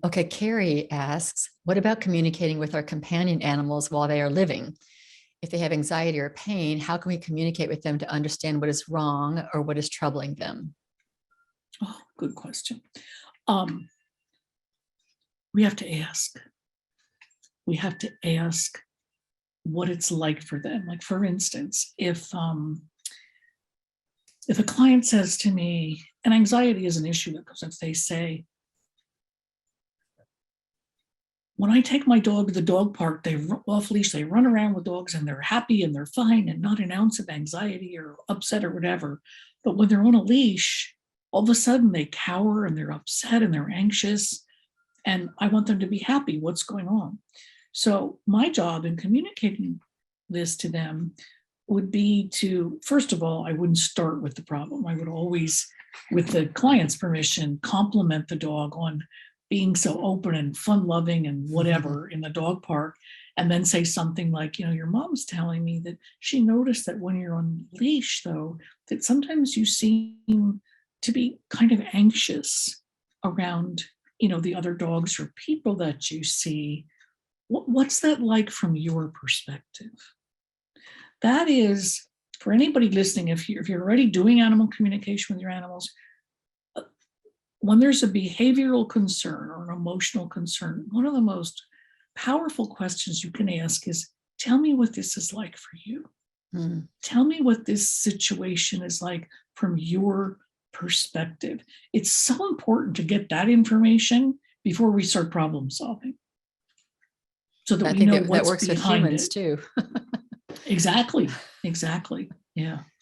Okay, Carrie asks, what about communicating with our companion animals while they are living? If they have anxiety or pain, how can we communicate with them to understand what is wrong or what is troubling them? Oh, good question. Um, we have to ask. We have to ask what it's like for them. Like, for instance, if a client says to me, and anxiety is an issue that comes up, they say, when I take my dog to the dog park, they off leash, they run around with dogs and they're happy and they're fine and not an ounce of anxiety or upset or whatever. But when they're on a leash, all of a sudden they cower and they're upset and they're anxious. And I want them to be happy. What's going on? So my job in communicating this to them would be to, first of all, I wouldn't start with the problem. I would always, with the client's permission, compliment the dog on being so open and fun loving and whatever in the dog park. And then say something like, your mom's telling me that she noticed that when you're on leash, though, that sometimes you seem to be kind of anxious around, the other dogs or people that you see. What's that like from your perspective? That is, for anybody listening, if you're already doing animal communication with your animals, when there's a behavioral concern or an emotional concern, one of the most powerful questions you can ask is, tell me what this is like for you. Tell me what this situation is like from your perspective. It's so important to get that information before we start problem solving, so that we know that what's works with behind humans it. too. Exactly. Yeah.